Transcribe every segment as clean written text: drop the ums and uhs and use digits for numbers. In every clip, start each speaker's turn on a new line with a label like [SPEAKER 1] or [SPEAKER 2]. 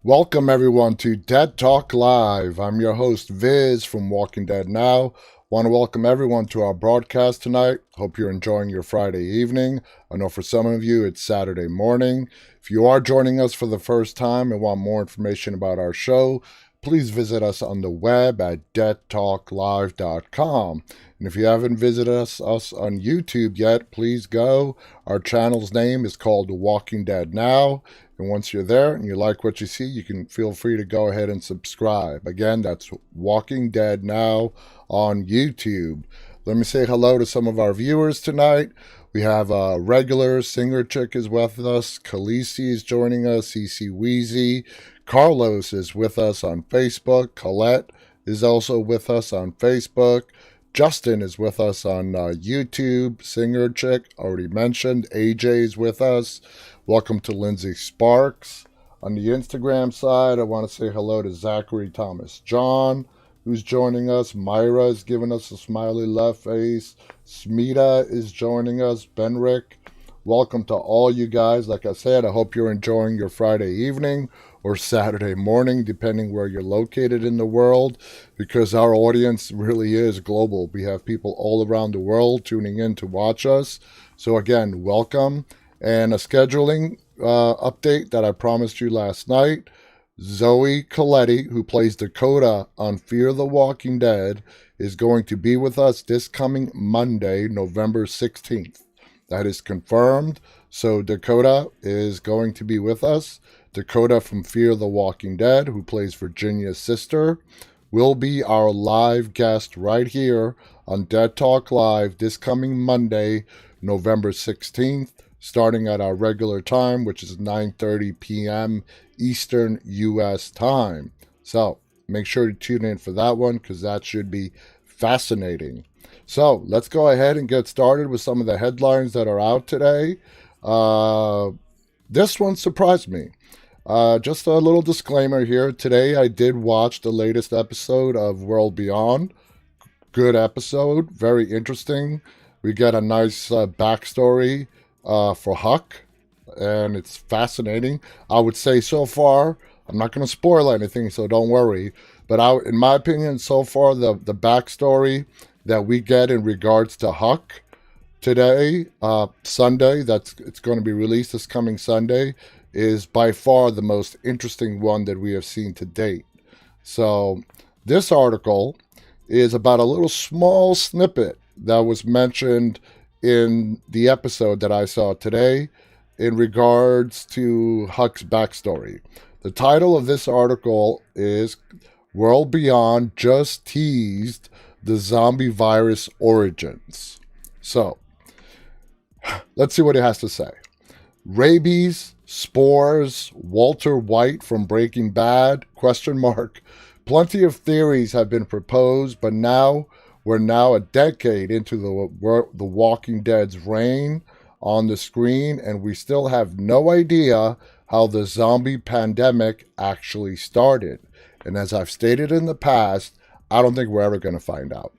[SPEAKER 1] Welcome everyone to Dead Talk Live. I'm your host Viz from Walking Dead Now. Want to welcome everyone to our broadcast tonight. Hope you're enjoying your Friday evening. I know for some of you it's Saturday morning. If you are joining us for the first time and want more information about our show, please visit us on the web at deadtalklive.com. And if you haven't visited us on YouTube yet, please go. Our channel's name is called Walking Dead Now. And once you're there and you like what you see, you can feel free to go ahead and subscribe. Again, that's Walking Dead Now on YouTube. Let me say hello to some of our viewers tonight. We have a regular singer chick is with us. Khaleesi is joining us. CC Weezy. Carlos is with us on Facebook. Colette is also with us on Facebook. Justin is with us on YouTube. Singer chick, already mentioned. AJ is with us. Welcome to Lindsay Sparks. On the Instagram side, I want to say hello to Zachary Thomas John, who's joining us. Myra is giving us a smiley left face. Smita is joining us. Benrick. Welcome to all you guys. Like I said, I hope you're enjoying your Friday evening or Saturday morning, depending where you're located in the world, because our audience really is global. We have people all around the world tuning in to watch us. So again, welcome. And a scheduling update that I promised you last night. Zoe Coletti, who plays Dakota on Fear the Walking Dead, is going to be with us this coming Monday, November 16th. That is confirmed. So Dakota is going to be with us. Dakota from Fear the Walking Dead, who plays Virginia's sister, will be our live guest right here on Dead Talk Live this coming Monday, November 16th. Starting at our regular time, which is 9:30 p.m. Eastern U.S. time. So make sure to tune in for that one because that should be fascinating. So let's go ahead and get started with some of the headlines that are out today. This one surprised me. Just a little disclaimer here. Today I did watch the latest episode of World Beyond. Good episode. Very interesting. We get a nice backstory for Huck, and it's fascinating. I would say so far, I'm not going to spoil anything, so don't worry. But in my opinion, so far, the backstory that we get in regards to Huck today, Sunday, it's going to be released this coming Sunday, is by far the most interesting one that we have seen to date. So this article is about a little small snippet that was mentioned in the episode that I saw today in regards to Huck's backstory. The title of this article is World Beyond Just Teased the Zombie Virus Origins. So, let's see what it has to say. Rabies, spores, Walter White from Breaking Bad, ? Plenty of theories have been proposed, but we're now a decade into the Walking Dead's reign on the screen, and we still have no idea how the zombie pandemic actually started. And as I've stated in the past, I don't think we're ever going to find out.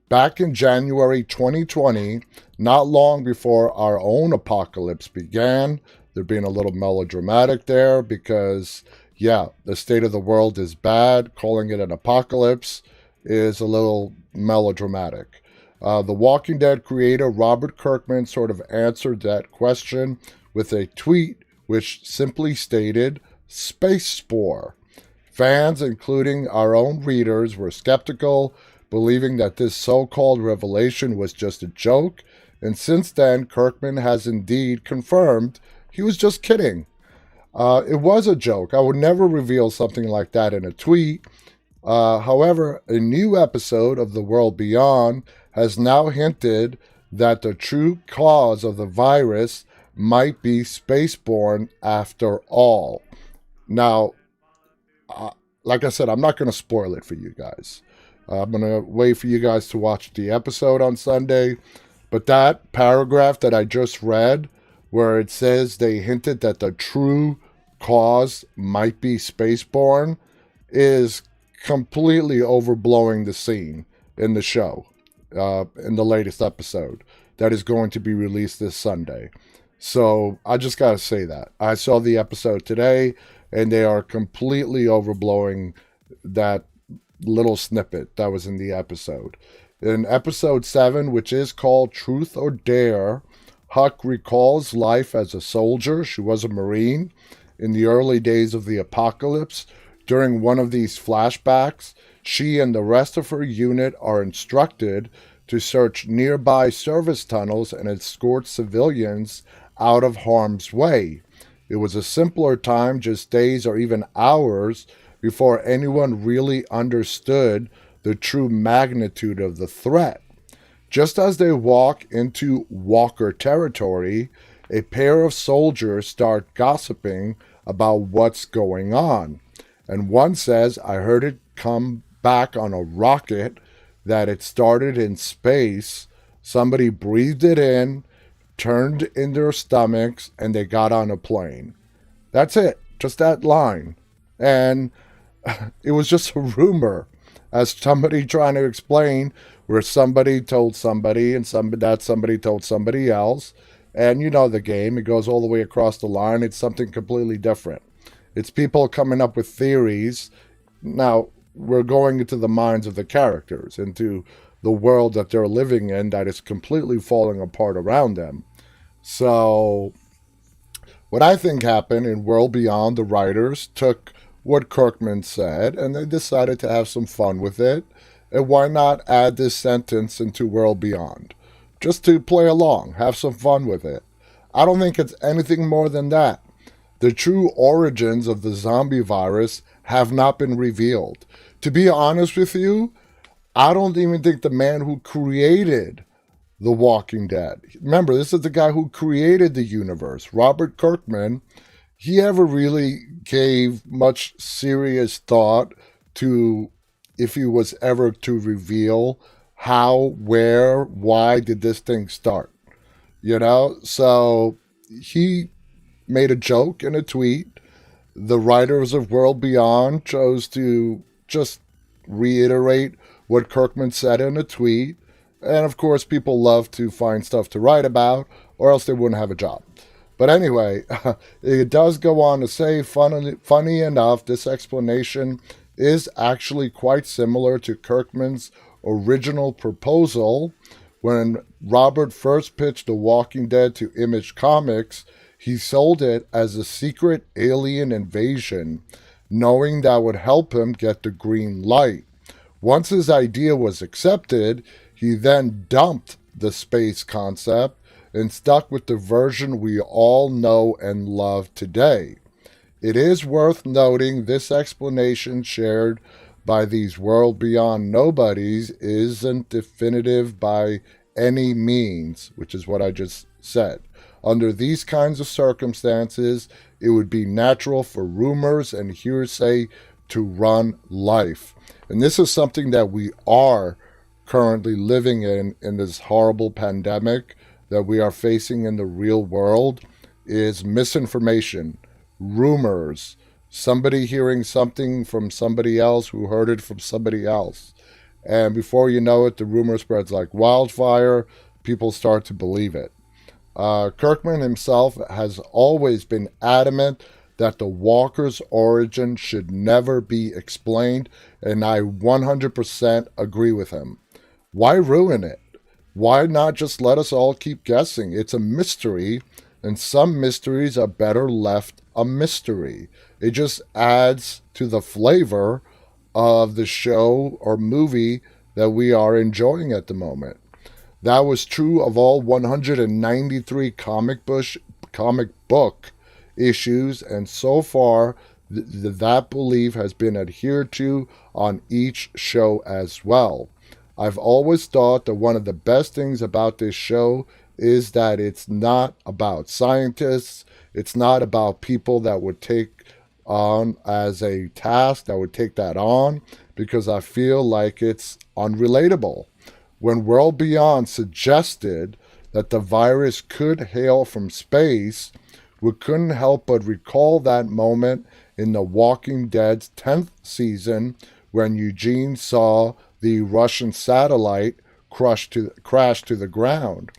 [SPEAKER 1] Back in January 2020, not long before our own apocalypse began, they're being a little melodramatic there because, yeah, the state of the world is bad. Calling it an apocalypse is a little melodramatic. The Walking Dead creator Robert Kirkman sort of answered that question with a tweet which simply stated, Space Spore. Fans, including our own readers, were skeptical, believing that this so-called revelation was just a joke, and since then, Kirkman has indeed confirmed he was just kidding. It was a joke. I would never reveal something like that in a tweet. However, a new episode of The World Beyond has now hinted that the true cause of the virus might be spaceborne after all. Now, like I said, I'm not going to spoil it for you guys. I'm going to wait for you guys to watch the episode on Sunday. But that paragraph that I just read, where it says they hinted that the true cause might be spaceborne, is completely overblowing the scene in the show, in the latest episode that is going to be released this Sunday. So I just got to say that. I saw the episode today, and they are completely overblowing that little snippet that was in the episode. In episode 7, which is called Truth or Dare, Huck recalls life as a soldier. She was a Marine in the early days of the apocalypse. During one of these flashbacks, she and the rest of her unit are instructed to search nearby service tunnels and escort civilians out of harm's way. It was a simpler time, just days or even hours, before anyone really understood the true magnitude of the threat. Just as they walk into Walker territory, a pair of soldiers start gossiping about what's going on. And one says, I heard it come back on a rocket, that it started in space. Somebody breathed it in, turned in their stomachs, and they got on a plane. That's it. Just that line. And it was just a rumor, as somebody trying to explain where somebody told somebody and somebody told somebody else. And you know the game. It goes all the way across the line. It's something completely different. It's people coming up with theories. Now, we're going into the minds of the characters, into the world that they're living in that is completely falling apart around them. So, what I think happened in World Beyond, the writers took what Kirkman said and they decided to have some fun with it. And why not add this sentence into World Beyond? Just to play along, have some fun with it. I don't think it's anything more than that. The true origins of the zombie virus have not been revealed. To be honest with you, I don't even think the man who created The Walking Dead, remember, this is the guy who created the universe, Robert Kirkman, he ever really gave much serious thought to if he was ever to reveal how, where, why did this thing start. You know, so he made a joke in a tweet. The writers of World Beyond chose to just reiterate what Kirkman said in a tweet. And of course, people love to find stuff to write about, or else they wouldn't have a job. But anyway, it does go on to say, funny enough, this explanation is actually quite similar to Kirkman's original proposal. When Robert first pitched The Walking Dead to Image Comics, he sold it as a secret alien invasion, knowing that would help him get the green light. Once his idea was accepted, he then dumped the space concept and stuck with the version we all know and love today. It is worth noting this explanation shared by these World Beyond nobodies isn't definitive by any means, which is what I just said. Under these kinds of circumstances, it would be natural for rumors and hearsay to run life. And this is something that we are currently living in this horrible pandemic that we are facing in the real world, is misinformation, rumors, somebody hearing something from somebody else who heard it from somebody else. And before you know it, the rumor spreads like wildfire. People start to believe it. Kirkman himself has always been adamant that the Walker's origin should never be explained, and I 100% agree with him. Why ruin it? Why not just let us all keep guessing? It's a mystery, and some mysteries are better left a mystery. It just adds to the flavor of the show or movie that we are enjoying at the moment. That was true of all 193 comic book issues, and so far that belief has been adhered to on each show as well. I've always thought that one of the best things about this show is that it's not about scientists. It's not about people that would take on as a task, that would take that on, because I feel like it's unrelatable. When World Beyond suggested that the virus could hail from space, we couldn't help but recall that moment in The Walking Dead's 10th season when Eugene saw the Russian satellite crash to the ground.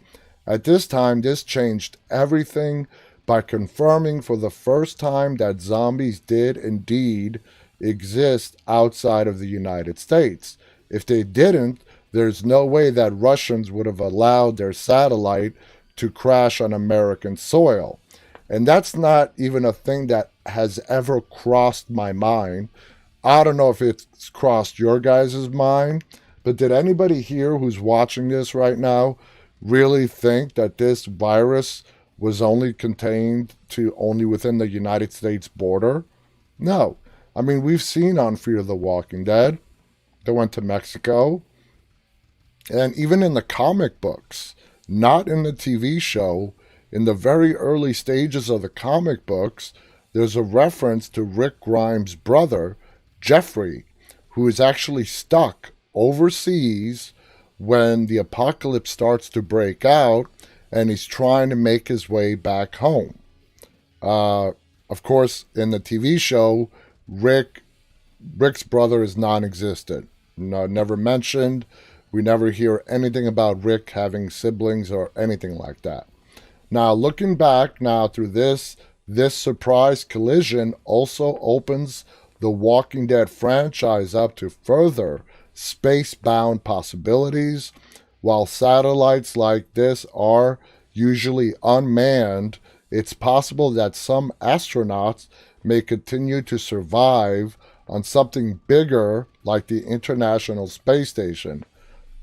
[SPEAKER 1] At this time, this changed everything by confirming for the first time that zombies did indeed exist outside of the United States. If they didn't, there's no way that Russians would have allowed their satellite to crash on American soil. And that's not even a thing that has ever crossed my mind. I don't know if it's crossed your guys' mind, but did anybody here who's watching this right now really think that this virus was only contained to only within the United States border? No. I mean, we've seen on Fear the Walking Dead. They went to Mexico. And even in the comic books, not in the TV show, in the very early stages of the comic books, there's a reference to Rick Grimes' brother, Jeffrey, who is actually stuck overseas when the apocalypse starts to break out and he's trying to make his way back home. Of course, in the TV show, Rick's brother is non-existent. No, never mentioned. We never hear anything about Rick having siblings or anything like that. Now, looking back now through this surprise collision also opens the Walking Dead franchise up to further space-bound possibilities. While satellites like this are usually unmanned, it's possible that some astronauts may continue to survive on something bigger like the International Space Station.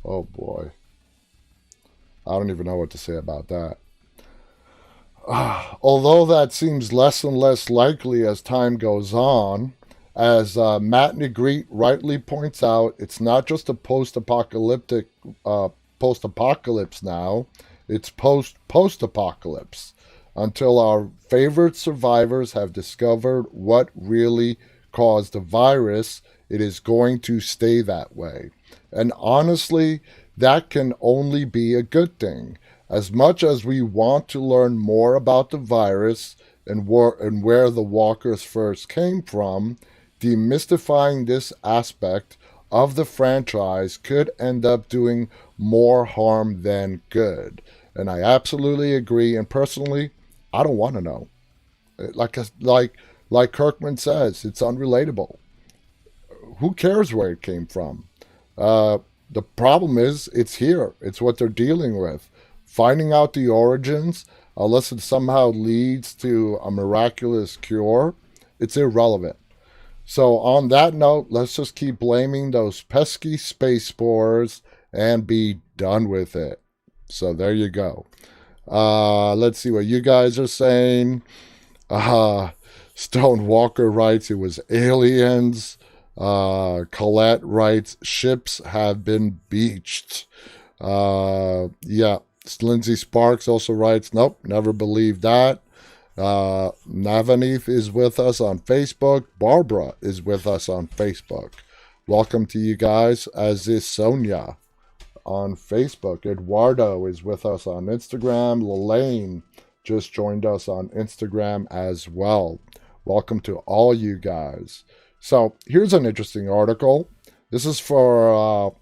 [SPEAKER 1] Oh boy. I don't even know what to say about that. Although that seems less and less likely as time goes on, as Matt Negrete rightly points out, it's not just a post-apocalypse now, it's post-apocalypse, until our favorite survivors have discovered what really caused the virus. It is going to stay that way. And honestly, that can only be a good thing. As much as we want to learn more about the virus and where the walkers first came from, demystifying this aspect of the franchise could end up doing more harm than good. And I absolutely agree. And personally, I don't want to know. Like Kirkman says, it's unrelatable. Who cares where it came from? The problem is it's here. It's what they're dealing with. Finding out the origins, unless it somehow leads to a miraculous cure, it's irrelevant. So on that note, let's just keep blaming those pesky space spores and be done with it. So there you go. Let's see what you guys are saying. Stone Walker writes it was aliens. Colette writes ships have been beached. Yeah. Lindsay Sparks also writes, nope, never believed that. Navaneeth is with us on Facebook. Barbara is with us on Facebook. Welcome to you guys, as is Sonia on Facebook. Eduardo is with us on Instagram. Lelaine just joined us on Instagram as well. Welcome to all you guys. So here's an interesting article. This is from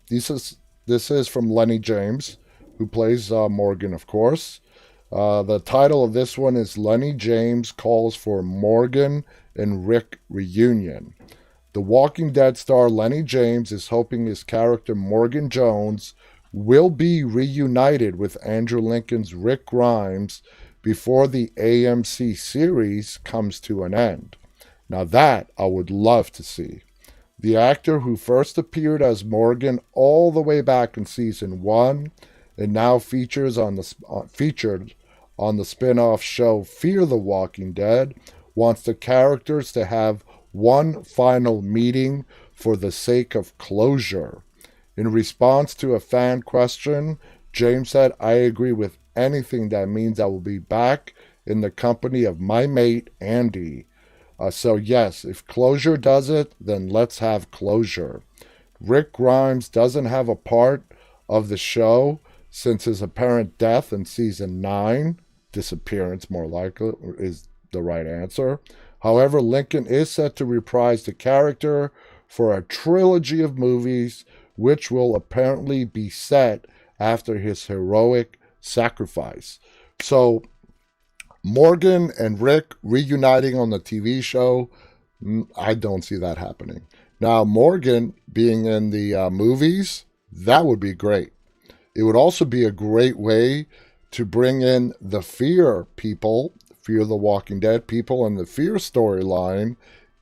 [SPEAKER 1] Lenny James, who plays Morgan, of course. The title of this one is Lenny James Calls for Morgan and Rick Reunion. The Walking Dead star Lenny James is hoping his character Morgan Jones will be reunited with Andrew Lincoln's Rick Grimes before the AMC series comes to an end. Now that I would love to see. The actor who first appeared as Morgan all the way back in season 1 and now featured on the spin-off show Fear the Walking Dead, wants the characters to have one final meeting for the sake of closure. In response to a fan question, James said, I agree with anything that means I will be back in the company of my mate, Andy. So yes, if closure does it, then let's have closure. Rick Grimes doesn't have a part of the show since his apparent death in season 9, disappearance more likely is the right answer. However, Lincoln is set to reprise the character for a trilogy of movies, which will apparently be set after his heroic sacrifice. So Morgan and Rick reuniting on the TV show, I don't see that happening. Now, Morgan being in the movies, that would be great. It would also be a great way to bring in the Fear people, Fear the Walking Dead people, and the Fear storyline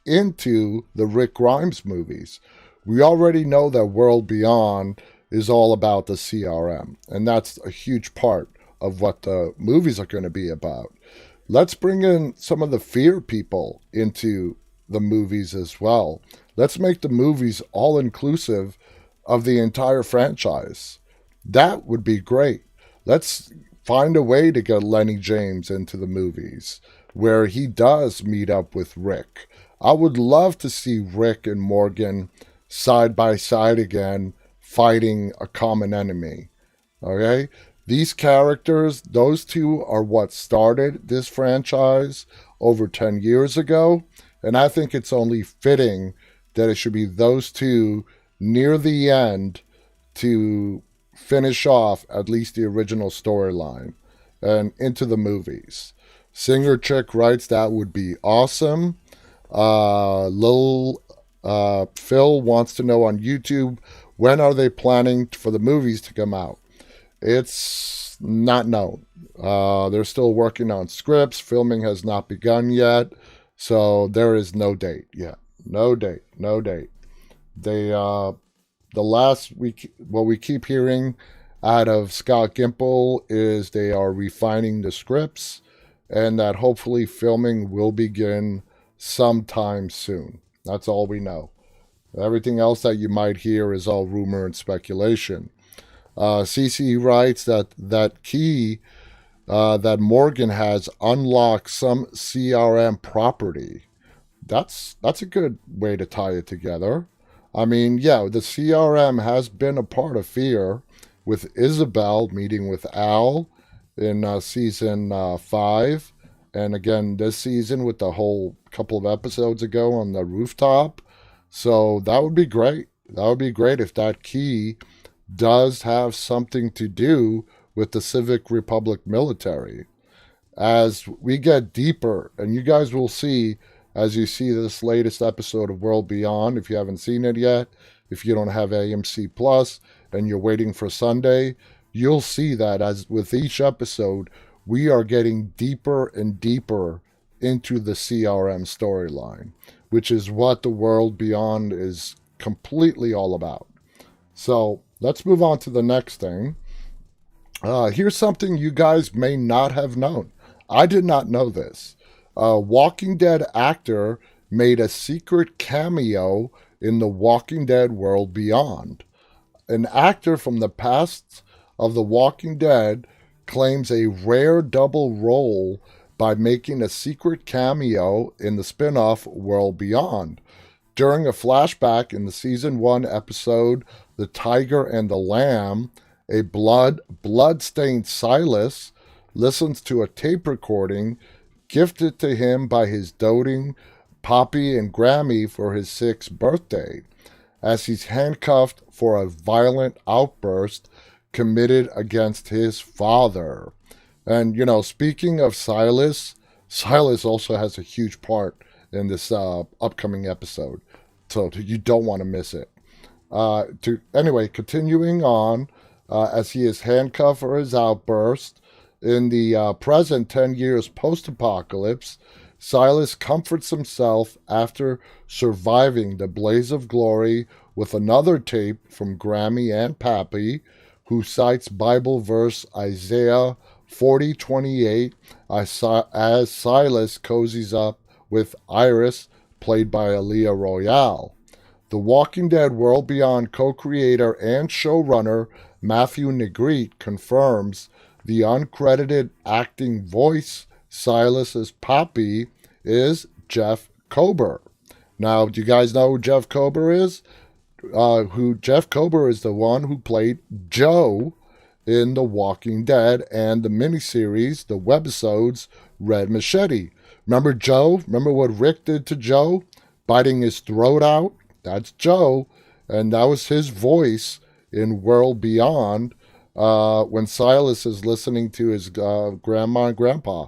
[SPEAKER 1] into the Rick Grimes movies. We already know that World Beyond is all about the CRM, and that's a huge part of what the movies are going to be about. Let's bring in some of the Fear people into the movies as well. Let's make the movies all inclusive of the entire franchise. That would be great. Let's find a way to get Lenny James into the movies where he does meet up with Rick. I would love to see Rick and Morgan side by side again, fighting a common enemy. Okay? These characters, those two are what started this franchise over 10 years ago, and I think it's only fitting that it should be those two near the end to finish off at least the original storyline and into the movies. Singer Chick writes that would be awesome. Lil Phil wants to know on YouTube, when are they planning for the movies to come out? It's not known. They're still working on scripts. Filming has not begun yet. So there is no date yet. No date. They, the last week, what we keep hearing out of Scott Gimple is they are refining the scripts and that hopefully filming will begin sometime soon. That's all we know. Everything else that you might hear is all rumor and speculation. CC writes that key that Morgan has unlocked some CRM property. That's a good way to tie it together. I mean, yeah, the CRM has been a part of Fear, with Isabel meeting with Al in season 5, and again this season with the whole couple of episodes ago on the rooftop. So that would be great. That would be great if that key does have something to do with the Civic Republic military. As we get deeper, and you guys will see as you see this latest episode of World Beyond, if you haven't seen it yet, if you don't have AMC Plus and you're waiting for Sunday, you'll see that as with each episode, we are getting deeper and deeper into the CRM storyline, which is what the World Beyond is completely all about. So let's move on to the next thing. Here's something you guys may not have known. I did not know this. A Walking Dead actor made a secret cameo in the Walking Dead World Beyond. An actor from the past of The Walking Dead claims a rare double role by making a secret cameo in the spin-off World Beyond. During a flashback in the season 1 episode, The Tiger and the Lamb, a blood-stained Silas listens to a tape recording gifted to him by his doting Poppy and Grammy for his 6th birthday, as he's handcuffed for a violent outburst committed against his father. And, speaking of Silas also has a huge part in this upcoming episode, so you don't want to miss it. Continuing on, as he is handcuffed for his outburst, in the present 10 years post-apocalypse, Silas comforts himself after surviving the blaze of glory with another tape from Grammy and Pappy, who cites Bible verse Isaiah 40:28 as Silas cozies up with Iris, played by Aaliyah Royale. The Walking Dead World Beyond co-creator and showrunner Matthew Negrete confirms the uncredited acting voice Silas's Poppy is Jeff Kober. Now, do you guys know who Jeff Kober is? Jeff Kober is the one who played Joe in The Walking Dead and the miniseries, the webisodes Red Machete. Remember Joe? Remember what Rick did to Joe? Biting his throat out? That's Joe. And that was his voice in World Beyond when Silas is listening to his grandma and grandpa.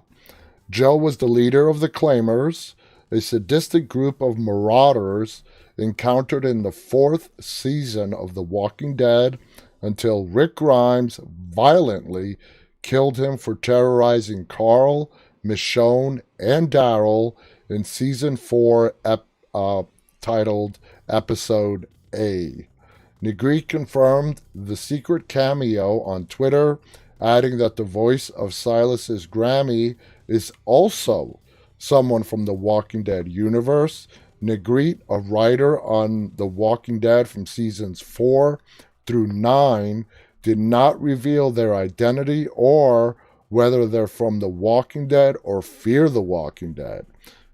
[SPEAKER 1] Joe was the leader of the Claimers, a sadistic group of marauders encountered in the fourth season of The Walking Dead until Rick Grimes violently killed him for terrorizing Carl, Michonne, and Daryl in season 4, titled Episode A. Negri confirmed the secret cameo on Twitter, adding that the voice of Silas's Grammy is also someone from the Walking Dead universe. Negri, a writer on The Walking Dead from seasons 4 through 9, did not reveal their identity or whether they're from The Walking Dead or Fear the Walking Dead.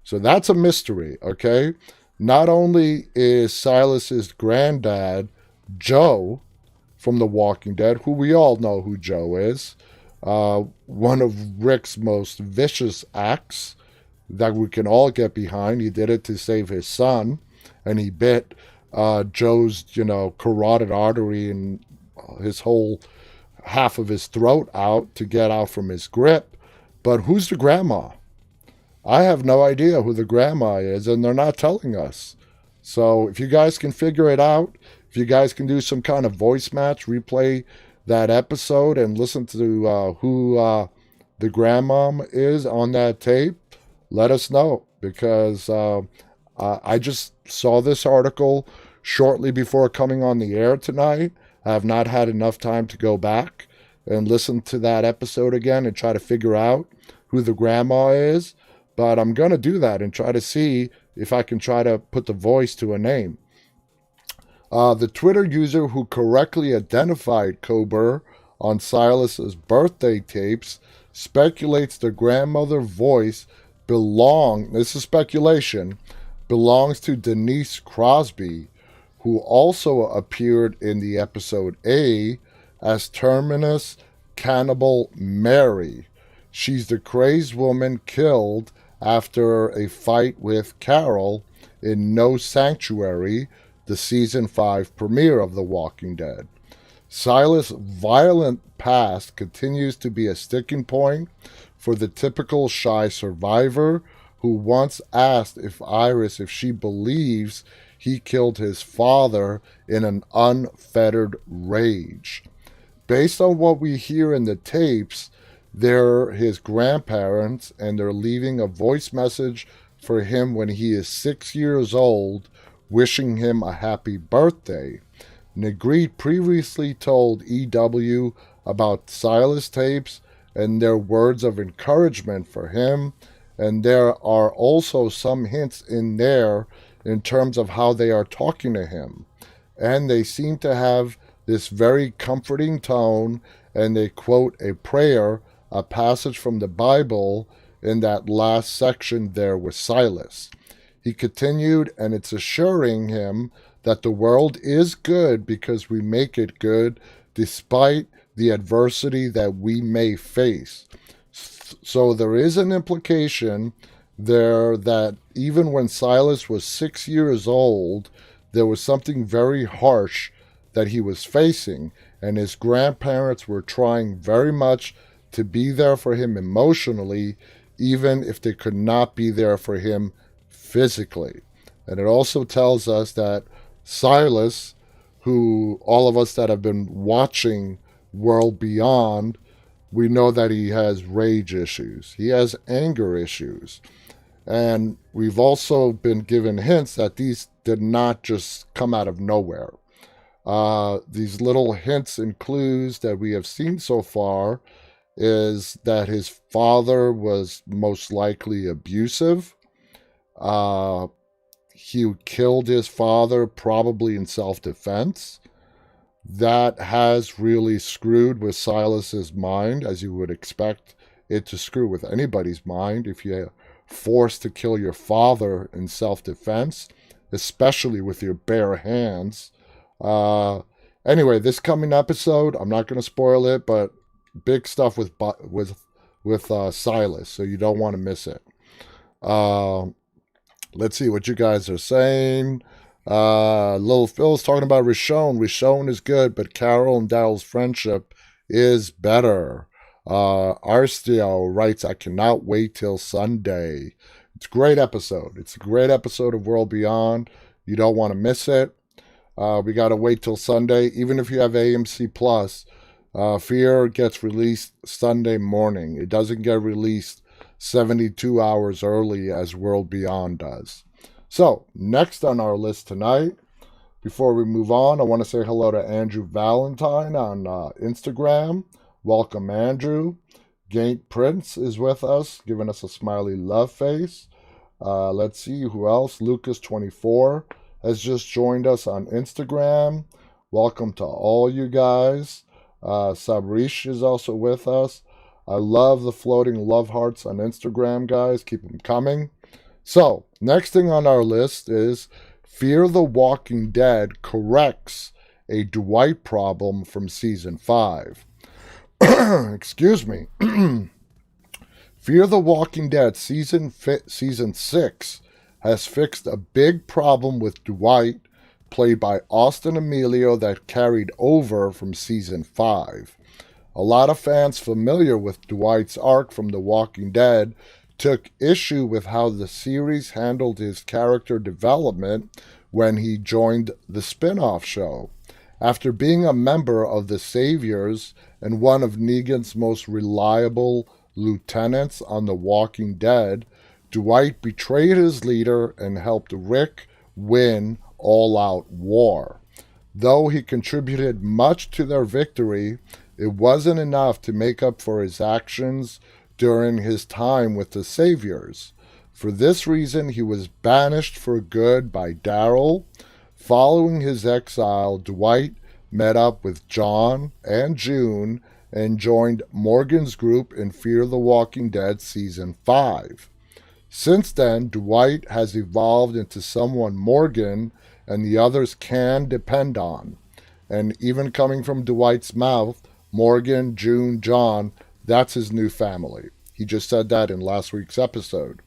[SPEAKER 1] So that's a mystery, okay? Not only is Silas's granddad Joe from The Walking Dead, who we all know who Joe is, one of Rick's most vicious acts that we can all get behind. He did it to save his son, and he bit Joe's, carotid artery and his whole half of his throat out to get out from his grip. But who's the grandma? I have no idea who the grandma is, and they're not telling us. So if you guys can figure it out, if you guys can do some kind of voice match, replay that episode and listen to who the grandmom is on that tape, let us know, because I just saw this article shortly before coming on the air tonight. I have not had enough time to go back and listen to that episode again and try to figure out who the grandma is, but I'm going to do that and try to see if I can try to put the voice to a name. The Twitter user who correctly identified Kober on Silas's birthday tapes speculates the grandmother voice this is speculation, belongs to Denise Crosby, who also appeared in the episode A as Terminus Cannibal Mary. She's the crazed woman killed after a fight with Carol in No Sanctuary, the season 5 premiere of The Walking Dead. Silas' violent past continues to be a sticking point for the typical shy survivor who once asked Iris if she believes he killed his father in an unfettered rage. Based on what we hear in the tapes, they're his grandparents, and they're leaving a voice message for him when he is 6 years old, wishing him a happy birthday. Negri previously told EW about Silas tapes and their words of encouragement for him, and there are also some hints in there in terms of how they are talking to him. And they seem to have this very comforting tone, and they quote a prayer, a passage from the Bible, in that last section there with Silas. He continued, and it's assuring him that the world is good because we make it good despite the adversity that we may face. So there is an implication there that even when Silas was 6 years old, there was something very harsh that he was facing, and his grandparents were trying very much to be there for him emotionally, even if they could not be there for him physically. And it also tells us that Silas, who all of us that have been watching World Beyond, we know that he has rage issues. He has anger issues. And we've also been given hints that these did not just come out of nowhere. These little hints and clues that we have seen so far is that his father was most likely abusive. He killed his father probably in self-defense. That has really screwed with Silas's mind, as you would expect it to screw with anybody's mind if you're forced to kill your father in self-defense, especially with your bare hands. Anyway, this coming episode, I'm not going to spoil it, but big stuff with Silas, so you don't want to miss it. Let's see what you guys are saying. Little Phil's talking about Rishon. Rishon is good, but Carol and Daryl's friendship is better. Arstio writes, I cannot wait till Sunday. It's a great episode. It's a great episode of World Beyond. You don't want to miss it. We got to wait till Sunday. Even if you have AMC Plus, Fear gets released Sunday morning. It doesn't get released 72 hours early as World Beyond does. So, next on our list tonight, before we move on, I want to say hello to Andrew Valentine on Instagram. Welcome, Andrew. Gaint Prince is with us, giving us a smiley love face. Let's see who else. Lucas24 has just joined us on Instagram. Welcome to all you guys. Sabrish is also with us. I love the floating love hearts on Instagram, guys. Keep them coming. So, next thing on our list is Fear the Walking Dead corrects a Dwight problem from Season 5. Excuse me. Fear the Walking Dead Season 6 has fixed a big problem with Dwight, played by Austin Emilio, that carried over from Season 5. A lot of fans familiar with Dwight's arc from The Walking Dead took issue with how the series handled his character development when he joined the spin-off show. After being a member of the Saviors and one of Negan's most reliable lieutenants on The Walking Dead, Dwight betrayed his leader and helped Rick win all-out war. Though he contributed much to their victory, it wasn't enough to make up for his actions during his time with the Saviors. For this reason, he was banished for good by Daryl. Following his exile, Dwight met up with John and June and joined Morgan's group in Fear the Walking Dead Season 5. Since then, Dwight has evolved into someone Morgan and the others can depend on. And even coming from Dwight's mouth, Morgan, June, John, that's his new family. He just said that in last week's episode.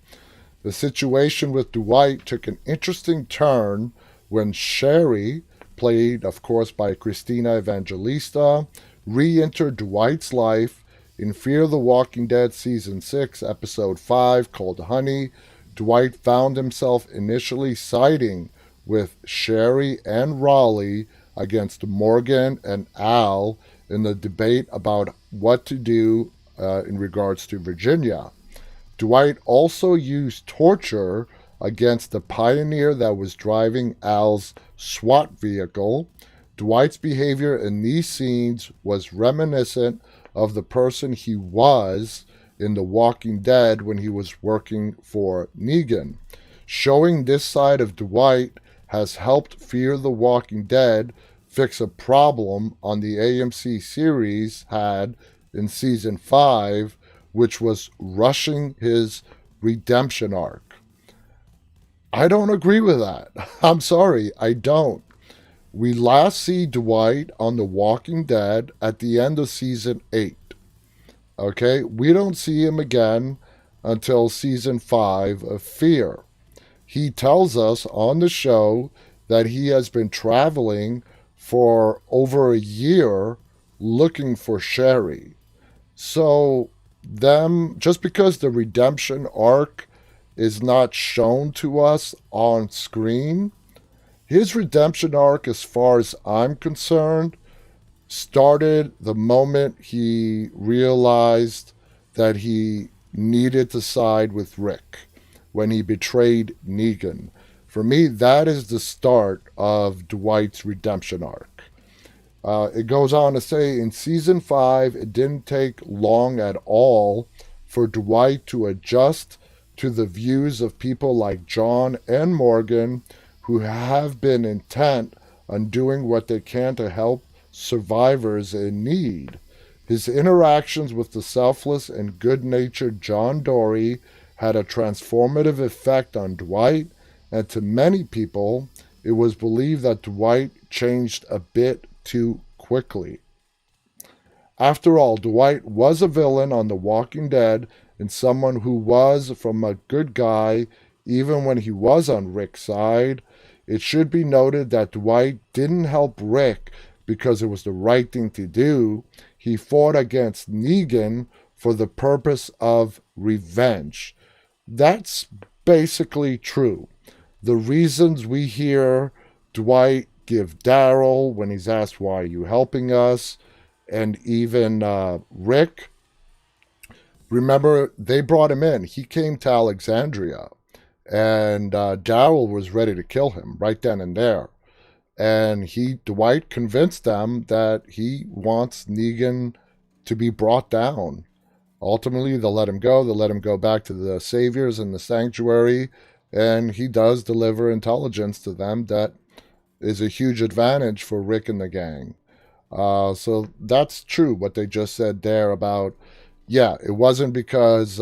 [SPEAKER 1] The situation with Dwight took an interesting turn when Sherry, played of course by Christina Evangelista, re-entered Dwight's life in Fear the Walking Dead Season 6, Episode 5, called Honey. Dwight found himself initially siding with Sherry and Raleigh against Morgan and Al in the debate about what to do in regards to Virginia. Dwight also used torture against the pioneer that was driving Al's SWAT vehicle. Dwight's behavior in these scenes was reminiscent of the person he was in The Walking Dead when he was working for Negan. Showing this side of Dwight has helped Fear the Walking Dead fix a problem on the AMC series had in Season 5, which was rushing his redemption arc. I don't agree with that. I'm sorry, I don't. We last see Dwight on The Walking Dead at the end of Season 8. Okay? We don't see him again until Season 5 of Fear. He tells us on the show that he has been traveling for over a year looking for Sherry. So, just because the redemption arc is not shown to us on screen, his redemption arc, as far as I'm concerned, started the moment he realized that he needed to side with Rick when he betrayed Negan. For me, that is the start of Dwight's redemption arc. It goes on to say, in Season 5, it didn't take long at all for Dwight to adjust to the views of people like John and Morgan, who have been intent on doing what they can to help survivors in need. His interactions with the selfless and good-natured John Dory had a transformative effect on Dwight, and to many people, it was believed that Dwight changed a bit too quickly. After all, Dwight was a villain on The Walking Dead and someone who was from a good guy even when he was on Rick's side. It should be noted that Dwight didn't help Rick because it was the right thing to do. he fought against Negan for the purpose of revenge. That's basically true. The reasons we hear Dwight give Daryl when he's asked, why are you helping us? And even Rick, remember, they brought him in. He came to Alexandria, and Daryl was ready to kill him right then and there. And Dwight convinced them that he wants Negan to be brought down. Ultimately, they'll let him go. They'll let him go back to the Saviors in the Sanctuary, and he does deliver intelligence to them that is a huge advantage for Rick and the gang. So that's true, what they just said there about, yeah, it wasn't because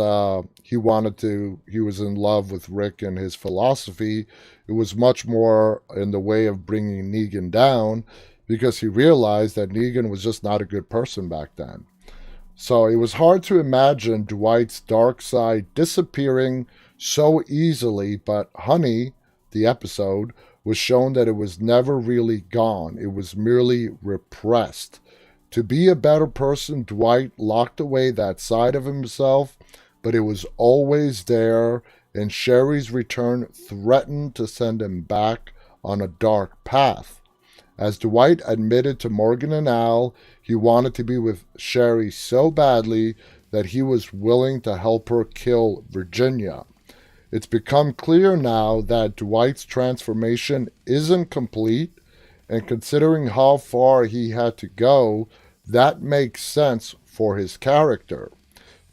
[SPEAKER 1] he was in love with Rick and his philosophy. It was much more in the way of bringing Negan down because he realized that Negan was just not a good person back then. So it was hard to imagine Dwight's dark side disappearing so easily, but Honey, the episode, was shown that it was never really gone. It was merely repressed. To be a better person, Dwight locked away that side of himself, but it was always there, and Sherry's return threatened to send him back on a dark path. As Dwight admitted to Morgan and Al, he wanted to be with Sherry so badly that he was willing to help her kill Virginia. It's become clear now that Dwight's transformation isn't complete, and considering how far he had to go, that makes sense for his character.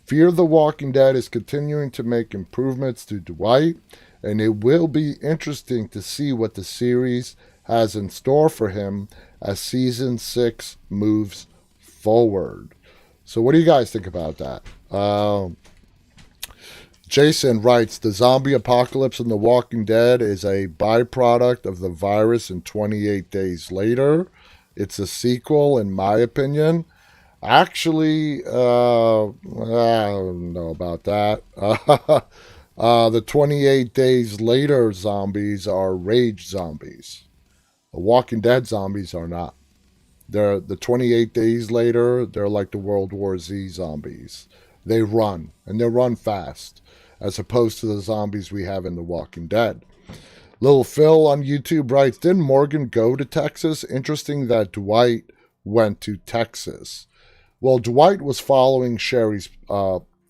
[SPEAKER 1] Fear the Walking Dead is continuing to make improvements to Dwight, and it will be interesting to see what the series has in store for him as season 6 moves forward. So what do you guys think about that? Jason writes, the zombie apocalypse in The Walking Dead is a byproduct of the virus in 28 Days Later. It's a sequel, in my opinion. Actually, I don't know about that. The 28 Days Later zombies are rage zombies. The Walking Dead zombies are not. They're the 28 Days Later, they're like the World War Z zombies. They run, and they run fast, as opposed to the zombies we have in The Walking Dead. Little Phil on YouTube writes, didn't Morgan go to Texas? Interesting that Dwight went to Texas. Well, Dwight was following Sherry's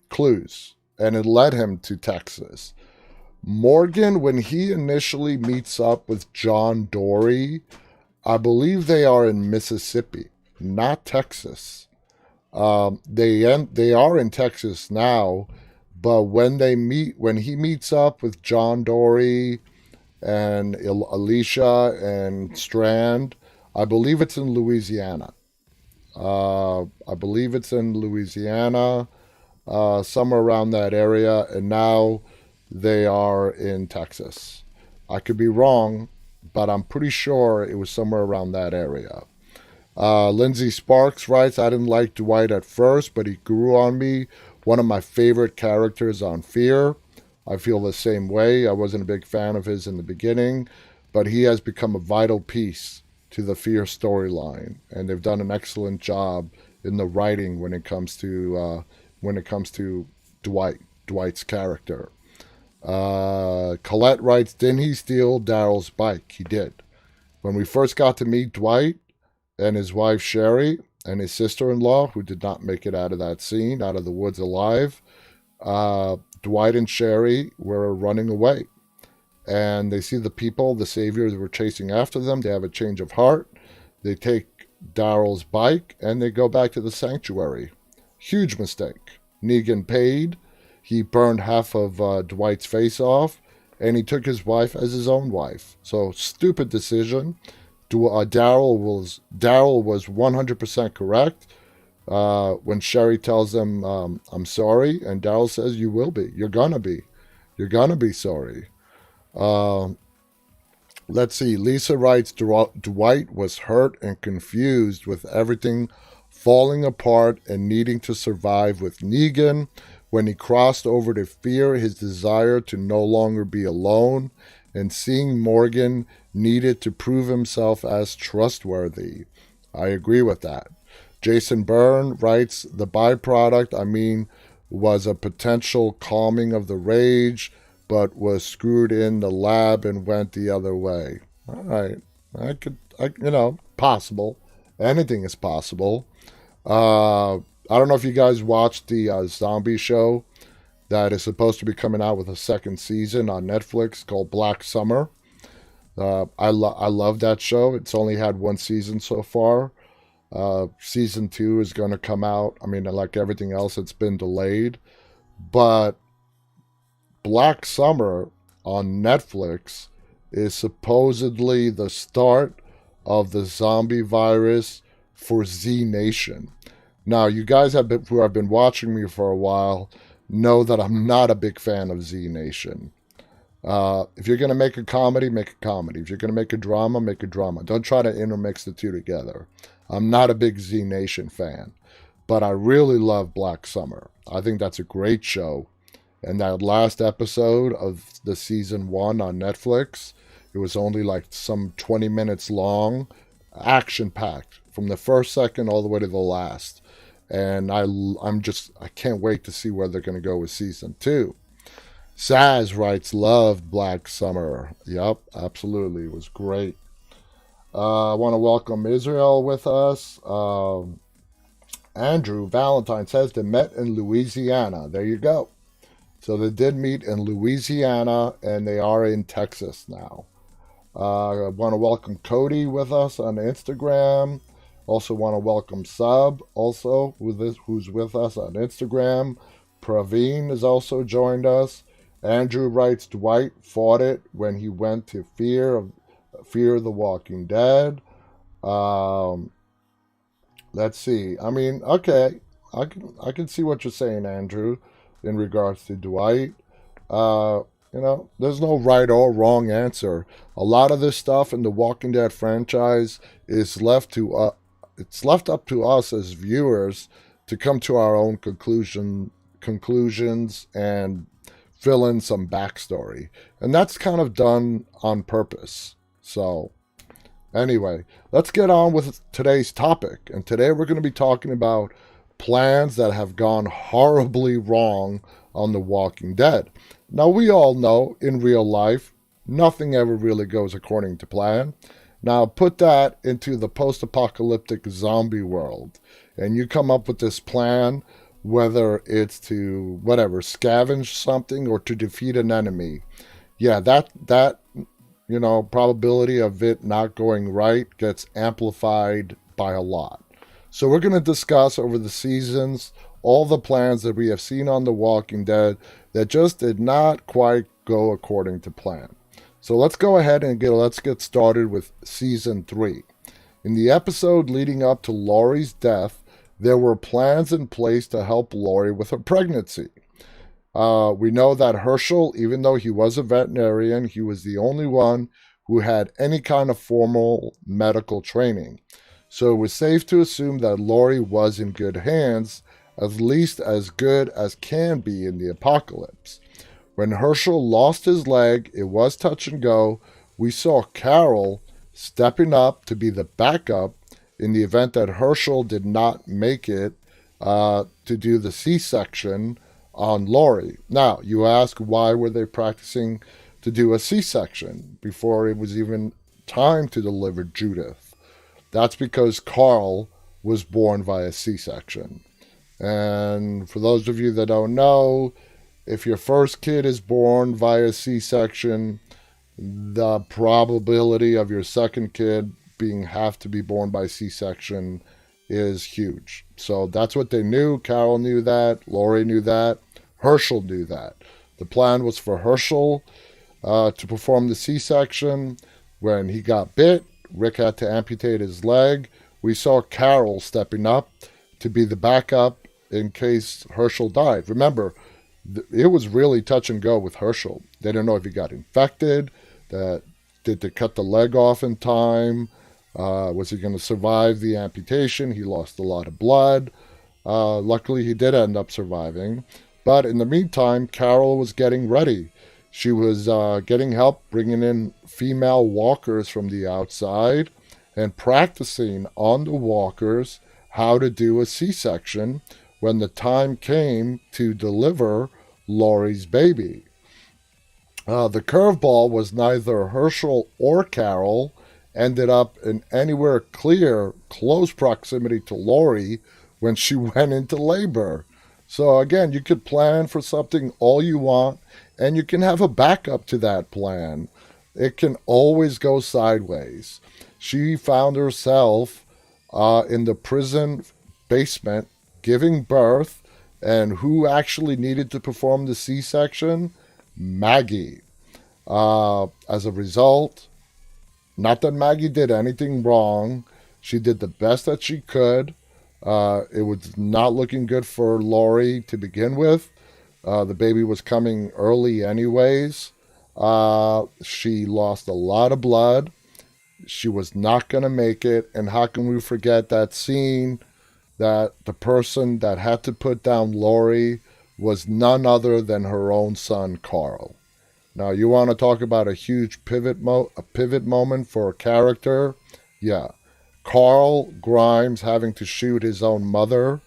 [SPEAKER 1] clues, and it led him to Texas. Morgan, when he initially meets up with John Dory, I believe they are in Mississippi, not Texas. They are in Texas now, but when he meets up with John Dory and Alicia and Strand, I believe it's in Louisiana. Somewhere around that area, and now they are in Texas. I could be wrong, but I'm pretty sure it was somewhere around that area. Lindsay Sparks writes, I didn't like Dwight at first, but he grew on me. One of my favorite characters on Fear. I feel the same way. I wasn't a big fan of his in the beginning, but he has become a vital piece to the Fear storyline, and they've done an excellent job in the writing when it comes to Dwight's character. Colette writes, didn't he steal Daryl's bike? He did. When we first got to meet Dwight and his wife Sherry and his sister-in-law, who did not make it out of that scene, out of the woods alive, Dwight and Sherry were running away. And they see the saviors were chasing after them. They have a change of heart. They take Daryl's bike and they go back to the sanctuary. Huge mistake. Negan paid. He burned half of Dwight's face off, and he took his wife as his own wife. So, stupid decision. Daryl was 100% correct when Sherry tells him, I'm sorry, and Daryl says, you will be. You're gonna be. You're gonna be sorry. Let's see. Lisa writes, Dwight was hurt and confused with everything falling apart and needing to survive with Negan. When he crossed over to Fear, his desire to no longer be alone, and seeing Morgan needed to prove himself as trustworthy. I agree with that. Jason Byrne writes, the byproduct, was a potential calming of the rage, but was screwed in the lab and went the other way. All right. Possible. Anything is possible. I don't know if you guys watched the zombie show that is supposed to be coming out with a second season on Netflix called Black Summer. I love that show. It's only had one season so far. Season 2 is going to come out. Like everything else, it's been delayed. But Black Summer on Netflix is supposedly the start of the zombie virus for Z Nation. Now, you guys who have been watching me for a while know that I'm not a big fan of Z Nation. If you're going to make a comedy, make a comedy. If you're going to make a drama, make a drama. Don't try to intermix the two together. I'm not a big Z Nation fan, but I really love Black Summer. I think that's a great show. And that last episode of the season 1 on Netflix, it was only like some 20 minutes long, action-packed from the first second all the way to the last. And I can't wait to see where they're going to go with season 2. Saz writes, loved Black Summer. Yep, absolutely. It was great. I want to welcome Israel with us. Andrew Valentine says they met in Louisiana. There you go. So they did meet in Louisiana, and they are in Texas now. I want to welcome Cody with us on Instagram. Also want to welcome Sub, also, who's with us on Instagram. Praveen has also joined us. Andrew writes, Dwight fought it when he went to Fear of the Walking Dead. Let's see. Okay, I can see what you're saying, Andrew, in regards to Dwight. There's no right or wrong answer. A lot of this stuff in the Walking Dead franchise is left up to us as viewers to come to our own conclusions and fill in some backstory. And that's kind of done on purpose. So, anyway, let's get on with today's topic. And today we're going to be talking about plans that have gone horribly wrong on The Walking Dead. Now, we all know in real life, nothing ever really goes according to plan. Now, put that into the post-apocalyptic zombie world, and you come up with this plan, whether it's to, scavenge something or to defeat an enemy. Yeah, that probability of it not going right gets amplified by a lot. So we're going to discuss over the seasons all the plans that we have seen on The Walking Dead that just did not quite go according to plan. So let's go ahead and let's get started with season 3. In the episode leading up to Laurie's death, there were plans in place to help Laurie with her pregnancy. We know that Herschel, even though he was a veterinarian, he was the only one who had any kind of formal medical training. So it was safe to assume that Laurie was in good hands, at least as good as can be in the apocalypse. When Herschel lost his leg, it was touch and go. We saw Carol stepping up to be the backup in the event that Herschel did not make it to do the C-section on Laurie. Now, you ask, why were they practicing to do a C-section before it was even time to deliver Judith? That's because Carl was born via C-section. And for those of you that don't know, if your first kid is born via C-section, the probability of your second kid have to be born by C-section is huge. So that's what they knew. Carol knew that. Laurie knew that. Herschel knew that. The plan was for Herschel to perform the C-section. When he got bit, Rick had to amputate his leg. We saw Carol stepping up to be the backup in case Herschel died. Remember, it was really touch and go with Herschel. They didn't know if he got infected. Did they cut the leg off in time? Was he going to survive the amputation? He lost a lot of blood. Luckily, he did end up surviving. But in the meantime, Carol was getting ready. She was getting help bringing in female walkers from the outside and practicing on the walkers how to do a C-section when the time came to deliver Laurie's baby. The curveball was neither Herschel or Carol ended up in anywhere close proximity to Laurie when she went into labor. So again, you could plan for something all you want, and you can have a backup to that plan. It can always go sideways. She found herself in the prison basement giving birth, and who actually needed to perform the C-section? Maggie. As a result, not that Maggie did anything wrong, she did the best that she could. It was not looking good for Laurie to begin with. The baby was coming early anyways. She lost a lot of blood. She was not going to make it. And how can we forget that scene that the person that had to put down Laurie was none other than her own son, Carl. Now, you want to talk about a huge pivot moment for a character? Yeah. Carl Grimes having to shoot his own mother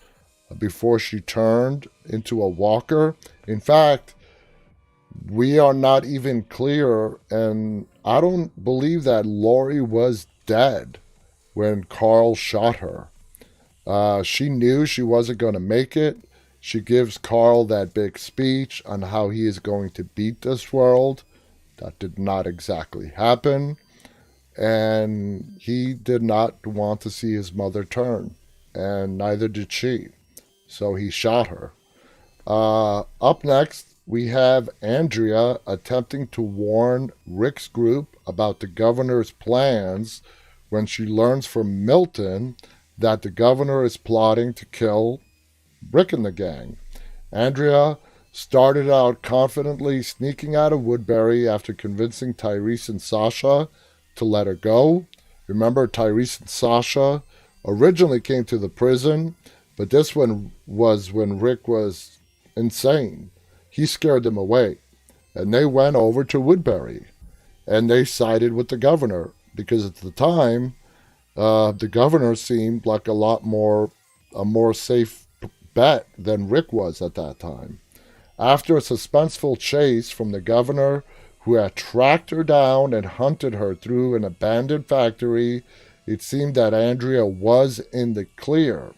[SPEAKER 1] before she turned into a walker. In fact, we are not even clear, and I don't believe that Laurie was dead when Carl shot her. She knew she wasn't going to make it. She gives Carl that big speech on how he is going to beat this world. That did not exactly happen. And he did not want to see his mother turn. And neither did she. So he shot her. Up next, we have Andrea attempting to warn Rick's group about the governor's plans when she learns from Milton that the governor is plotting to kill Rick and the gang. Andrea started out confidently sneaking out of Woodbury after convincing Tyrese and Sasha to let her go. Remember, Tyrese and Sasha originally came to the prison, but this one was when Rick was insane. He scared them away, and they went over to Woodbury, and they sided with the governor because at the time, the governor seemed like a more safe bet than Rick was at that time. After a suspenseful chase from the governor, who had tracked her down and hunted her through an abandoned factory, it seemed that Andrea was in the clear.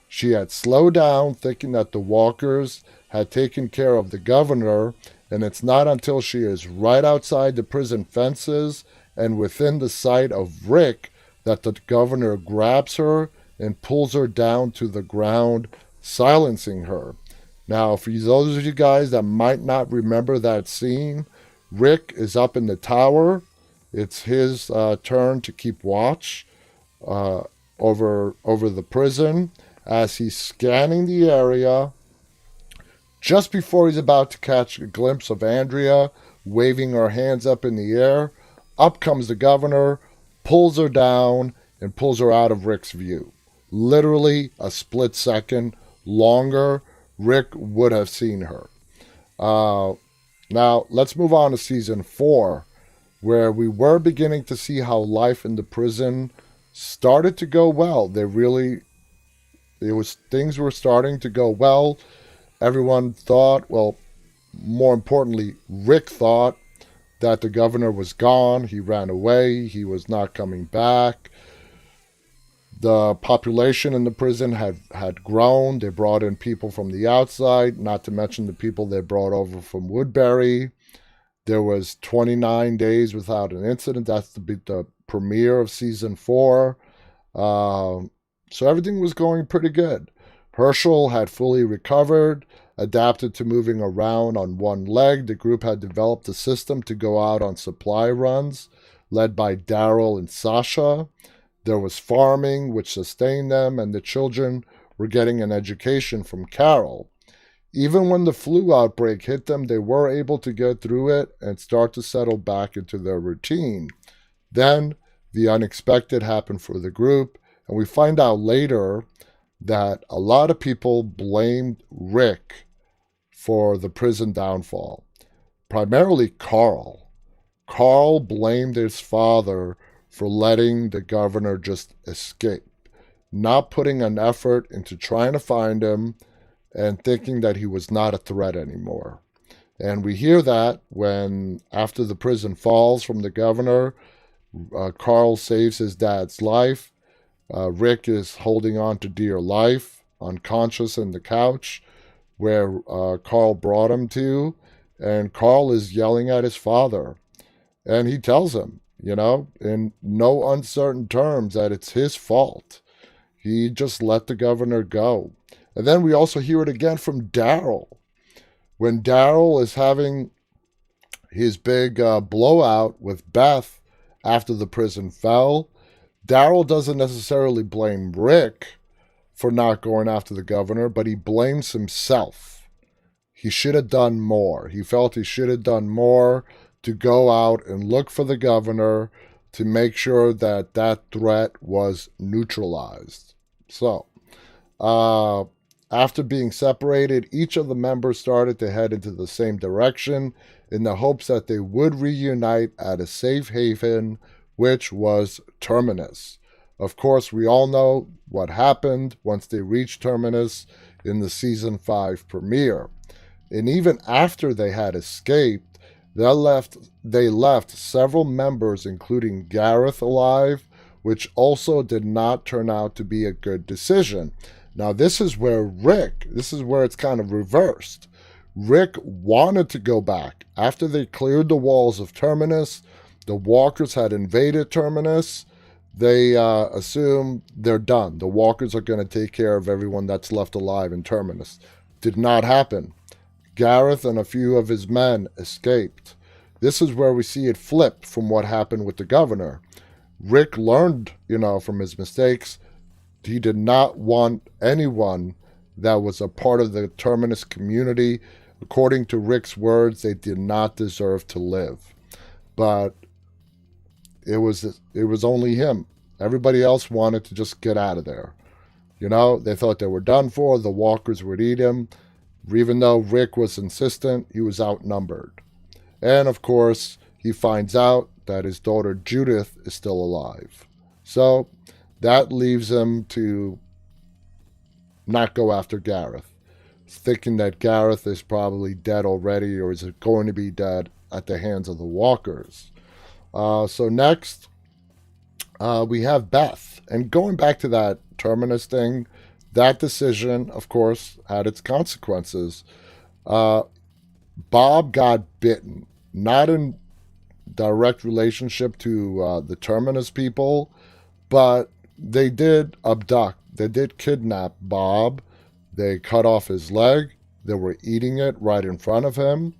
[SPEAKER 1] She had slowed down, thinking that the walkers had taken care of the governor, and it's not until she is right outside the prison fences and within the sight of Rick that the governor grabs her and pulls her down to the ground, silencing her. Now, for those of you guys that might not remember that scene, Rick is up in the tower. It's his turn to keep watch over the prison as he's scanning the area. Just before he's about to catch a glimpse of Andrea waving her hands up in the air, up comes the governor, pulls her down, and pulls her out of Rick's view. Literally a split second longer, Rick would have seen her. Now, let's move on to season 4, where we were beginning to see how life in the prison started to go well. Things were starting to go well. Everyone thought, well, more importantly, Rick thought that the governor was gone. He ran away. He was not coming back. The population in the prison had grown. They brought in people from the outside, not to mention the people they brought over from Woodbury. There was 29 days without an incident. That's the premiere of season 4. So everything was going pretty good. Herschel had fully recovered, adapted to moving around on one leg. The group had developed a system to go out on supply runs, led by Daryl and Sasha. There was farming, which sustained them, and the children were getting an education from Carol. Even when the flu outbreak hit them, they were able to get through it and start to settle back into their routine. Then, the unexpected happened for the group, and we find out later that a lot of people blamed Rick for the prison downfall. Primarily Carl. Carl blamed his father for letting the governor just escape. not putting an effort into trying to find him, and thinking that he was not a threat anymore. And we hear that when, after the prison falls from the governor, Carl saves his dad's life. Rick is holding on to dear life, unconscious in the couch where Carl brought him to. And Carl is yelling at his father. And he tells him, in no uncertain terms, that it's his fault. He just let the governor go. And then we also hear it again from Daryl. When Daryl is having his big blowout with Beth after the prison fell, Daryl doesn't necessarily blame Rick for not going after the governor, but he blames himself. He should have done more. He felt he should have done more to go out and look for the governor to make sure that that threat was neutralized. So, after being separated, each of the members started to head into the same direction in the hopes that they would reunite at a safe haven, which was Terminus. Of course, we all know what happened once they reached Terminus in the Season 5 premiere. And even after they had escaped, they left several members, including Gareth, alive, which also did not turn out to be a good decision. Now, this is where it's kind of reversed. Rick wanted to go back. After they cleared the walls of Terminus, the walkers had invaded Terminus. They assumed they're done. The walkers are going to take care of everyone that's left alive in Terminus. Did not happen. Gareth and a few of his men escaped. This is where we see it flip from what happened with the governor. Rick learned, from his mistakes. He did not want anyone that was a part of the Terminus community. According to Rick's words, they did not deserve to live. But it was only him. Everybody else wanted to just get out of there. They thought they were done for. The walkers would eat him. Even though Rick was insistent, he was outnumbered. And of course, he finds out that his daughter Judith is still alive. So that leaves him to not go after Gareth, thinking that Gareth is probably dead already or is going to be dead at the hands of the walkers. So next, we have Beth. And going back to that Terminus thing, that decision, of course, had its consequences. Bob got bitten, not in direct relationship to the Terminus people, but they did abduct. They did kidnap Bob. They cut off his leg. They were eating it right in front of him.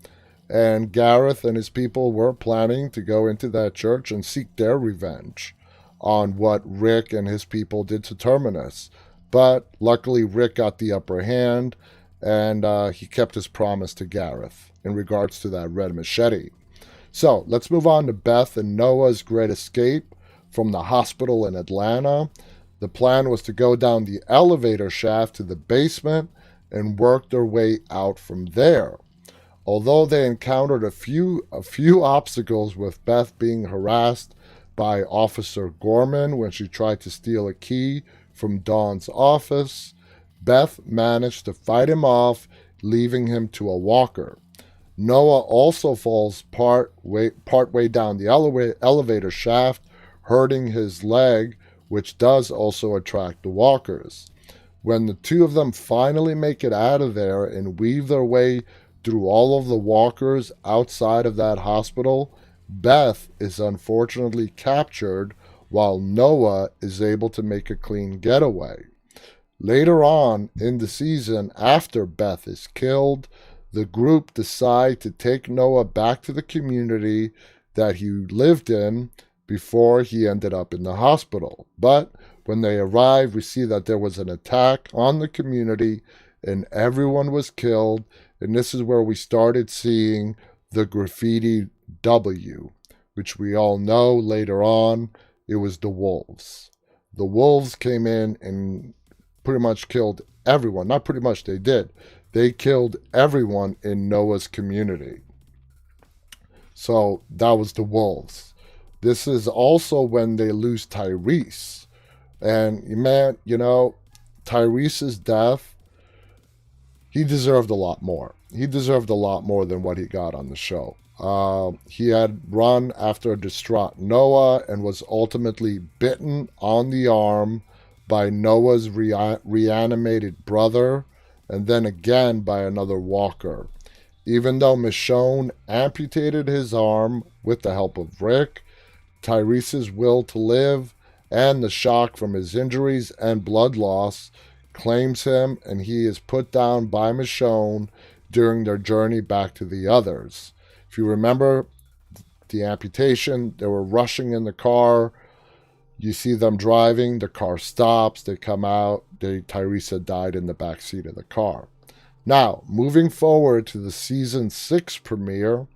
[SPEAKER 1] And Gareth and his people were planning to go into that church and seek their revenge on what Rick and his people did to Terminus. But luckily, Rick got the upper hand, and he kept his promise to Gareth in regards to that red machete. So let's move on to Beth and Noah's great escape from the hospital in Atlanta. The plan was to go down the elevator shaft to the basement and work their way out from there. Although they encountered a few obstacles, with Beth being harassed by Officer Gorman when she tried to steal a key from Dawn's office, Beth managed to fight him off, leaving him to a walker. Noah also falls part way down the elevator shaft, hurting his leg, which does also attract the walkers. When the two of them finally make it out of there and weave their way through all of the walkers outside of that hospital, Beth is unfortunately captured while Noah is able to make a clean getaway. Later on in the season, after Beth is killed, the group decide to take Noah back to the community that he lived in before he ended up in the hospital. But when they arrive, we see that there was an attack on the community and everyone was killed. And this is where we started seeing the graffiti W, which we all know later on it was the wolves. The wolves came in and pretty much killed everyone. Not pretty much, they did. They killed everyone in Noah's community. So that was the wolves. This is also when they lose Tyrese. And man, Tyrese's death, he deserved a lot more. He deserved a lot more than what he got on the show. He had run after a distraught Noah and was ultimately bitten on the arm by Noah's reanimated brother, and then again by another walker. Even though Michonne amputated his arm with the help of Rick, Tyrese's will to live and the shock from his injuries and blood loss claims him, and he is put down by Michonne during their journey back to the others. If you remember the amputation, they were rushing in the car. You see them driving, the car stops, they come out, Tyrese died in the back seat of the car. Now, moving forward to the season 6 premiere,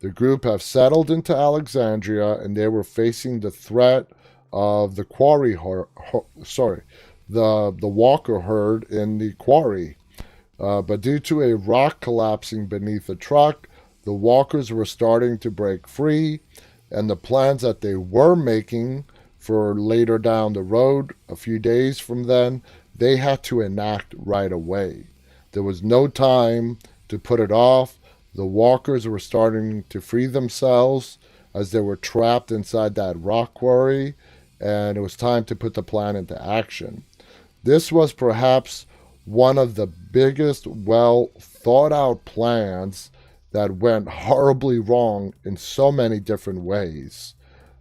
[SPEAKER 1] the group have settled into Alexandria and they were facing the threat of the the walker herd in the quarry. But due to a rock collapsing beneath the truck, the walkers were starting to break free, and the plans that they were making for later down the road, a few days from then, they had to enact right away. There was no time to put it off. The walkers were starting to free themselves as they were trapped inside that rock quarry, and it was time to put the plan into action. This was perhaps one of the biggest, well thought out plans that went horribly wrong in so many different ways.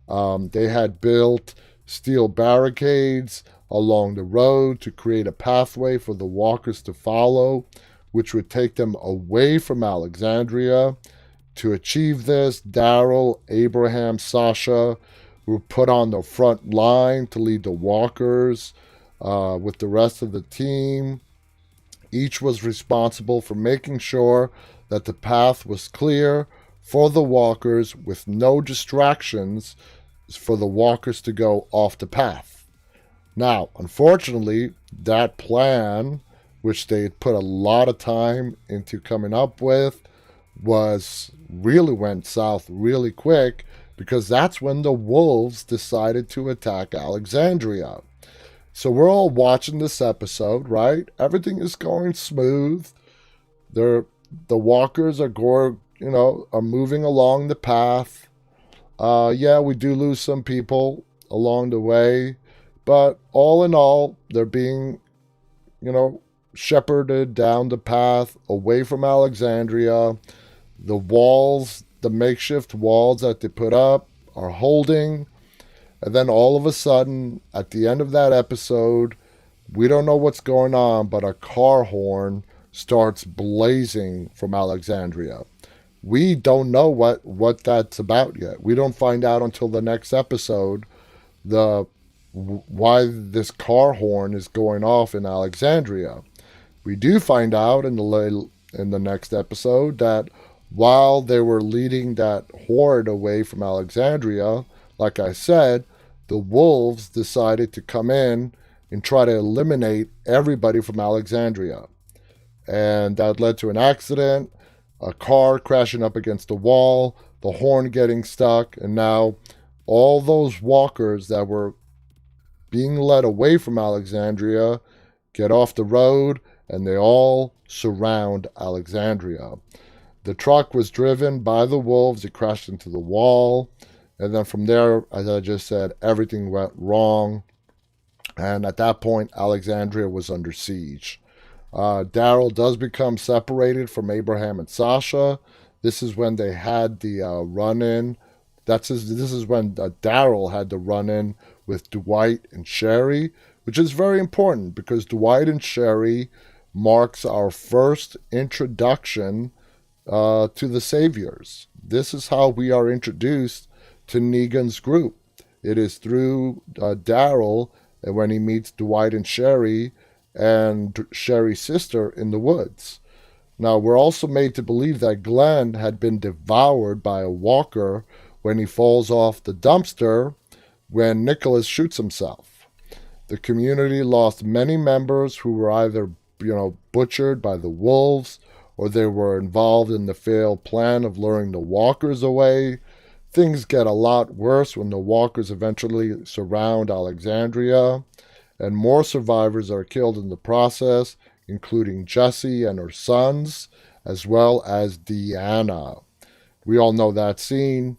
[SPEAKER 1] They had built steel barricades along the road to create a pathway for the walkers to follow, which would take them away from Alexandria. To achieve this, Daryl, Abraham, Sasha were put on the front line to lead the walkers with the rest of the team. Each was responsible for making sure that the path was clear for the walkers with no distractions for the walkers to go off the path. Now, unfortunately, that plan, which they had put a lot of time into coming up with, went south really quick, because that's when the wolves decided to attack Alexandria. So we're all watching this episode, right? Everything is going smooth. The walkers are moving along the path. We do lose some people along the way, but all in all, they're being, shepherded down the path away from Alexandria. The walls, the makeshift walls that they put up, are holding. And then all of a sudden, at the end of that episode, we don't know what's going on, but a car horn starts blazing from Alexandria. We don't know what that's about yet. We don't find out until the next episode why this car horn is going off in Alexandria. We do find out in the next episode that while they were leading that horde away from Alexandria, like I said, the wolves decided to come in and try to eliminate everybody from Alexandria. And that led to an accident, a car crashing up against a wall, the horn getting stuck, and now all those walkers that were being led away from Alexandria get off the road, and they all surround Alexandria. The truck was driven by the wolves. It crashed into the wall. And then from there, as I just said, everything went wrong. And at that point, Alexandria was under siege. Daryl does become separated from Abraham and Sasha. This is when they had the run-in. This is when Daryl had the run-in with Dwight and Sherry, which is very important because Dwight and Sherry marks our first introduction to the Saviors. This is how we are introduced to Negan's group. It is through Daryl, and when he meets Dwight and Sherry and Sherry's sister in the woods. Now, we're also made to believe that Glenn had been devoured by a walker when he falls off the dumpster when Nicholas shoots himself. The community lost many members who were either, butchered by the wolves, or they were involved in the failed plan of luring the walkers away. Things get a lot worse when the walkers eventually surround Alexandria, and more survivors are killed in the process, including Jessie and her sons, as well as Deanna. We all know that scene.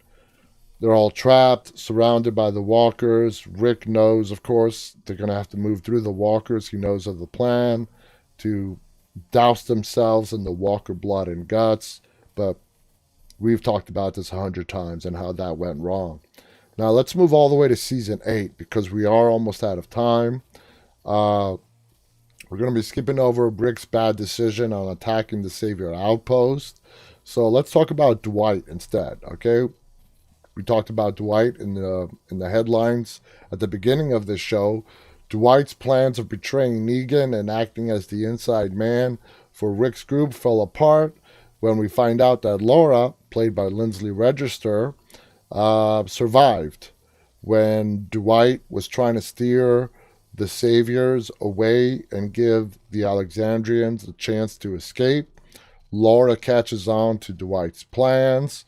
[SPEAKER 1] They're all trapped, surrounded by the walkers. Rick knows, of course, they're going to have to move through the walkers. He knows of the plan to douse themselves in the walker blood and guts. But we've talked about this 100 times and how that went wrong. Now, let's move all the way to season 8 because we are almost out of time. We're going to be skipping over Rick's bad decision on attacking the Savior outpost. So let's talk about Dwight instead, okay? We talked about Dwight in the headlines at the beginning of this show. Dwight's plans of betraying Negan and acting as the inside man for Rick's group fell apart when we find out that Laura, played by Lindsay Register, survived when Dwight was trying to steer the Saviors away and give the Alexandrians a chance to escape. Laura catches on to Dwight's plans,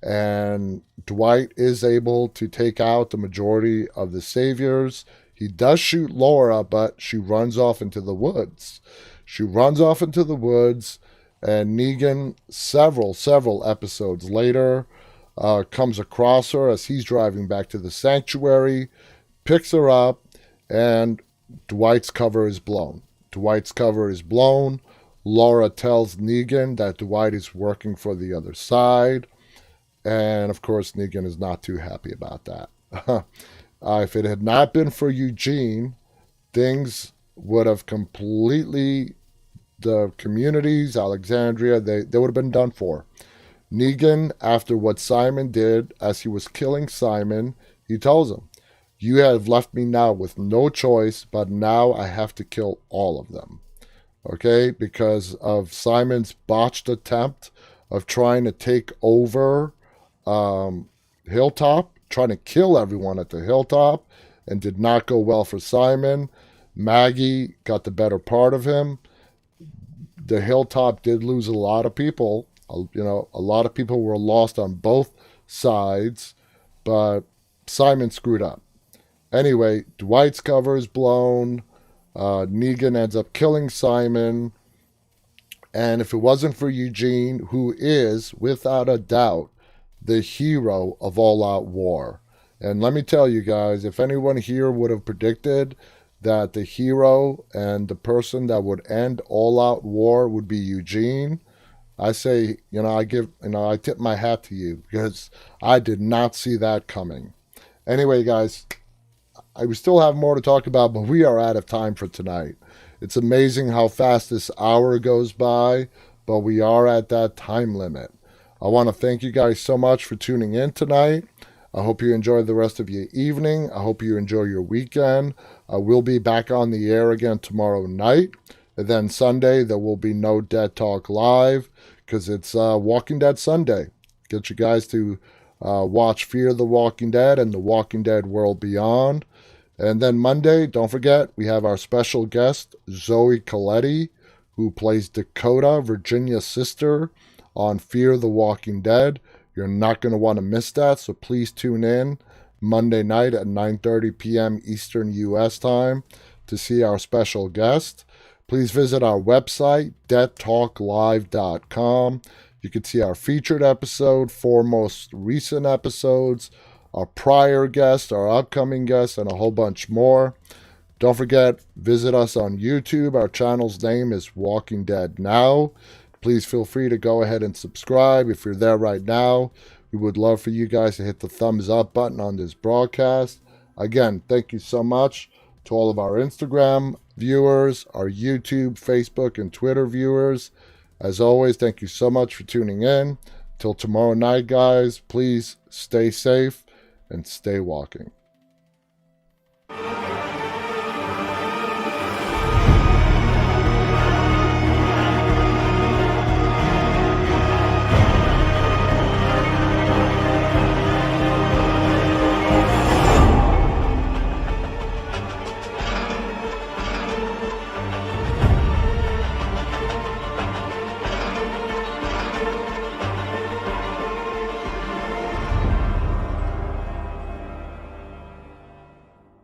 [SPEAKER 1] and Dwight is able to take out the majority of the Saviors. He does shoot Laura, but she runs off into the woods. And Negan, several episodes later, comes across her as he's driving back to the sanctuary, picks her up, and Dwight's cover is blown. Laura tells Negan that Dwight is working for the other side. And, of course, Negan is not too happy about that. If it had not been for Eugene, things would have completely, the communities, Alexandria, they would have been done for. Negan, after what Simon did, as he was killing Simon, he tells him, "You have left me now with no choice, but now I have to kill all of them." Okay? Because of Simon's botched attempt of trying to take over Hilltop, trying to kill everyone at the Hilltop, and did not go well for Simon. Maggie got the better part of him. The Hilltop did lose a lot of people. A lot of people were lost on both sides, but Simon screwed up. Anyway, Dwight's cover is blown. Negan ends up killing Simon. And if it wasn't for Eugene, who is, without a doubt, the hero of All Out War. And let me tell you guys, if anyone here would have predicted that the hero and the person that would end All Out War would be Eugene, I say, I tip my hat to you because I did not see that coming. Anyway, guys, I still have more to talk about, but we are out of time for tonight. It's amazing how fast this hour goes by, but we are at that time limit. I want to thank you guys so much for tuning in tonight. I hope you enjoy the rest of your evening. I hope you enjoy your weekend. We'll be back on the air again tomorrow night. And then Sunday, there will be no Dead Talk Live because it's Walking Dead Sunday. Get you guys to watch Fear the Walking Dead and The Walking Dead World Beyond. And then Monday, don't forget, we have our special guest, Zoe Coletti, who plays Dakota, Virginia's sister, on Fear the Walking Dead. You're not going to want to miss that, so please tune in Monday night at 9:30 p.m. Eastern U.S. time to see our special guest. Please visit our website, deadtalklive.com. You can see our featured episode, 4 most recent episodes, our prior guest, our upcoming guest, and a whole bunch more. Don't forget, visit us on YouTube. Our channel's name is Walking Dead Now. Please feel free to go ahead and subscribe if you're there right now. We would love for you guys to hit the thumbs up button on this broadcast. Again, thank you so much to all of our Instagram viewers, our YouTube, Facebook, and Twitter viewers. As always, thank you so much for tuning in. Till tomorrow night, guys, please stay safe and stay walking.